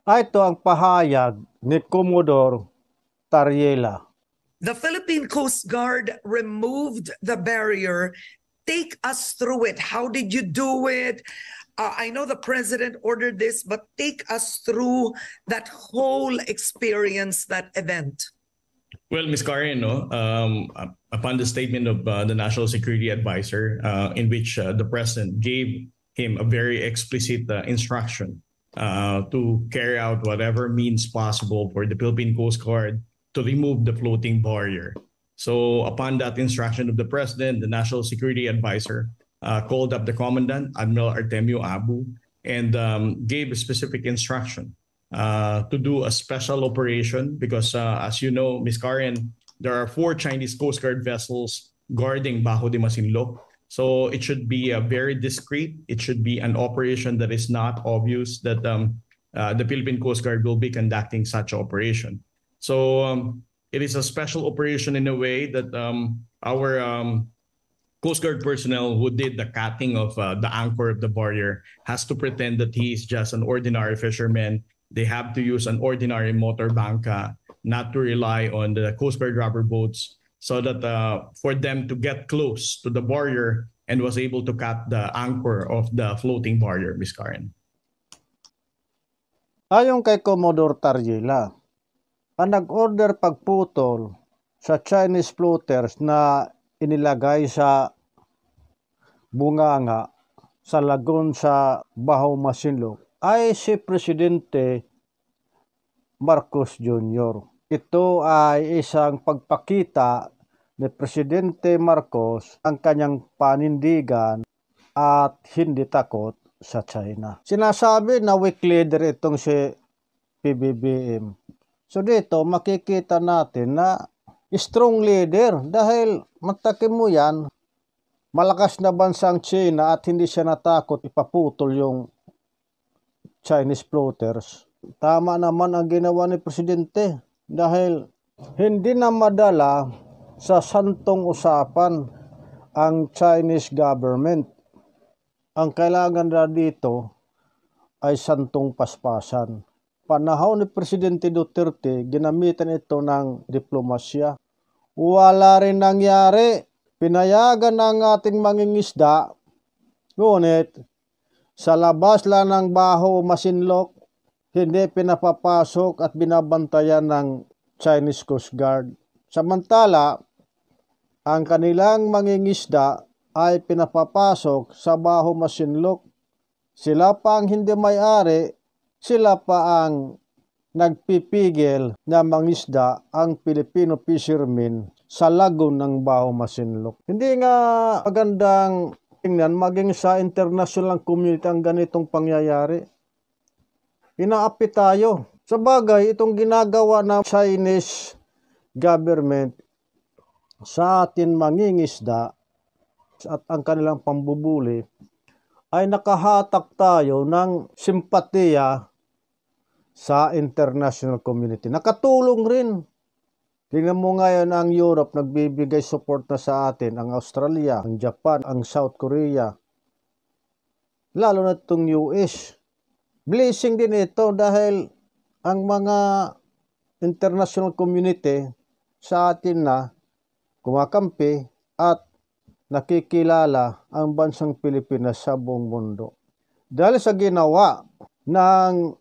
Ito ang pahayag ni Commodore Tariela. The Philippine Coast Guard removed the barrier. Take us through it. How did you do it? I know the president ordered this, but take us through that whole experience, that event. Well, Ms. Karen, upon the statement of the National Security Advisor, in which the president gave him a very explicit instruction to carry out whatever means possible for the Philippine Coast Guard to remove the floating barrier. So upon that instruction of the president, the National Security Advisor called up the commandant, Admiral Artemio Abu, and gave a specific instruction to do a special operation because, as you know, Ms. Karen, there are 4 Chinese Coast Guard vessels guarding Bajo de Masinloc. So it should be very discreet. It should be an operation that is not obvious that the Philippine Coast Guard will be conducting such operation. So it is a special operation in a way that our Coast Guard personnel who did the cutting of the anchor of the barrier has to pretend that he is just an ordinary fisherman. They have to use an ordinary motor banca, not to rely on the Coast Guard rubber boats, so that for them to get close to the barrier and was able to cut the anchor of the floating barrier, Ms. Karen. Ayon kay Commodore Tariela, ang nag-order pagputol sa Chinese floaters na inilagay sa bunganga sa lagoon sa Bajo Masinloc ay si Presidente Marcos Jr. Ito ay isang pagpakita ni Presidente Marcos ang kanyang panindigan at hindi takot sa China. Sinasabi na weak leader itong si PBBM. So dito makikita natin na strong leader dahil matakin mo yan, malakas na bansa ang China at hindi siya natakot ipaputol yung Chinese floaters. Tama naman ang ginawa ni Presidente dahil hindi na madala sa santong usapan ang Chinese government. Ang kailangan na dito ay santong paspasan. Panahon ni Presidente Duterte, ginamitan ito ng diplomasya. Wala rin nangyari. Pinayagan ng ating mangingisda, ngunit sa labas lang ng Bajo Masinloc, hindi pinapapasok at binabantayan ng Chinese Coast Guard. Samantala, ang kanilang mangingisda ay pinapapasok sa Bajo Masinloc. Sila pa ang hindi may-ari, sila pa ang nagpipigil na mangisda ang Filipino fishermen sa lagoon ng Bajo Masinloc. Hindi nga magandang tingnan maging sa international community ang ganitong pangyayari. Inaapi tayo. Sa bagay, itong ginagawa ng Chinese government sa atin mangingisda at ang kanilang pambubuli ay nakahatak tayo ng simpatiya sa international community. Nakatulong rin. Tingnan mo ngayon ang Europe, nagbibigay support na sa atin, ang Australia, ang Japan, ang South Korea, lalo na itong US. Blessing din ito dahil ang mga international community sa atin na kumakampi at nakikilala ang bansang Pilipinas sa buong mundo. Dahil sa ginawa ng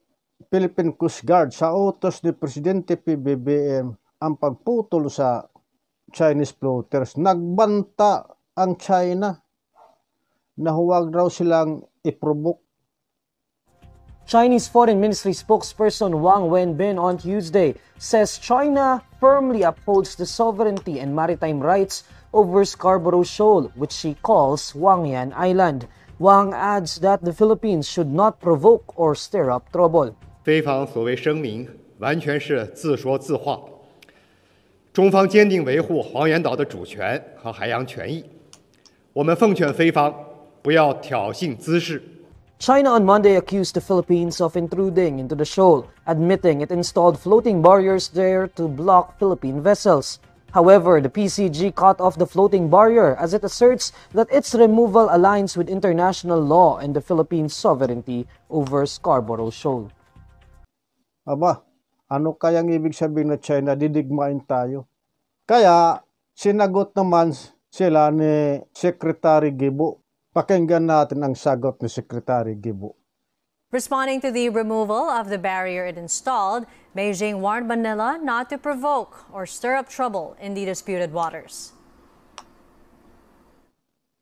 Philippine Coast Guard sa utos ni Presidente PBBM ang pagputol sa Chinese floaters, nagbanta ang China na huwag raw silang iprovoke. Chinese Foreign Ministry spokesperson Wang Wenbin on Tuesday says China firmly upholds the sovereignty and maritime rights over Scarborough Shoal, which she calls Wangyan Island. Wang adds that the Philippines should not provoke or stir up trouble. 菲方所谓声明完全是自说自话。中方坚定维护黄岩岛的主权和海洋权益。我们奉劝菲方不要挑衅滋事。 China on Monday accused the Philippines of intruding into the shoal, admitting it installed floating barriers there to block Philippine vessels. However, the PCG cut off the floating barrier as it asserts that its removal aligns with international law and the Philippines' sovereignty over Scarborough Shoal. Aba, ano kayang ibig sabihin na China, didigmain tayo? Kaya, sinagot naman sila ni Secretary Gibo. Pakinggan natin ang sagot ni Secretary Gibo. Responding to the removal of the barrier it installed, Beijing warned Manila not to provoke or stir up trouble in the disputed waters.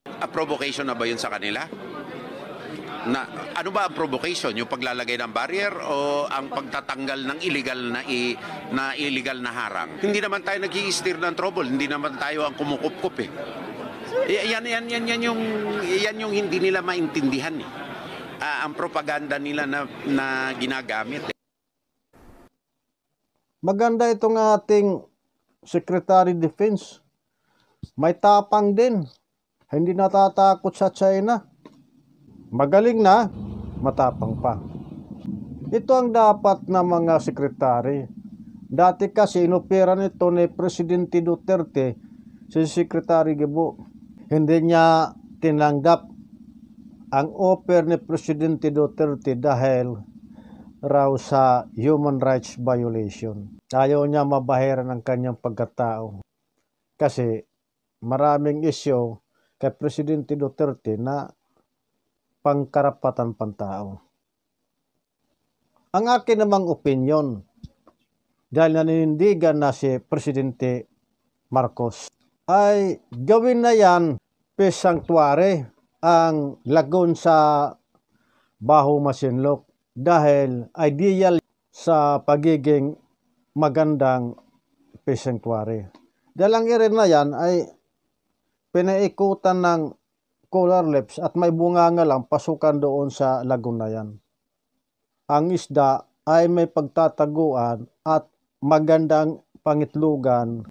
A provocation na ba yun sa kanila? Ano ba ang provocation? Yung paglalagay ng barrier o ang pagtatanggal ng illegal na harang? Hindi naman tayo nag-i-steer ng trouble, hindi naman tayo ang kumukup-kup eh. Yan yung hindi nila maintindihan eh. Ang propaganda nila na ginagamit eh. Maganda itong ating Secretary Defense. May tapang din. Hindi natatakot sa China. Magaling na, matapang pa. Ito ang dapat na mga sekretary. Dati kasi inopera nito ni Presidente Duterte si Secretary Gibo. Hindi niya tinanggap ang offer ni Presidente Duterte dahil raw sa human rights violation. Ayaw niya mabahiran ang kanyang pagkatao. Kasi maraming isyu kay Presidente Duterte na pangkarapatan pantao. Ang akin namang opinion, dahil naninindigan na si Presidente Marcos, ay gawin na yan peace sanctuary ang lagoon sa Baho Masinloc dahil ideal sa pagiging magandang peace sanctuary. Dahil ang area na yan ay pinaikutan ng Coral Reefs at may bunganga lang pasukan doon sa lagoon na yan. Ang isda ay may pagtataguan at magandang pangitlugan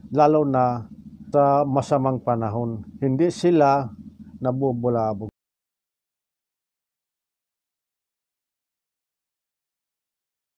lalo na sa masamang panahon. Hindi sila nabubulabog.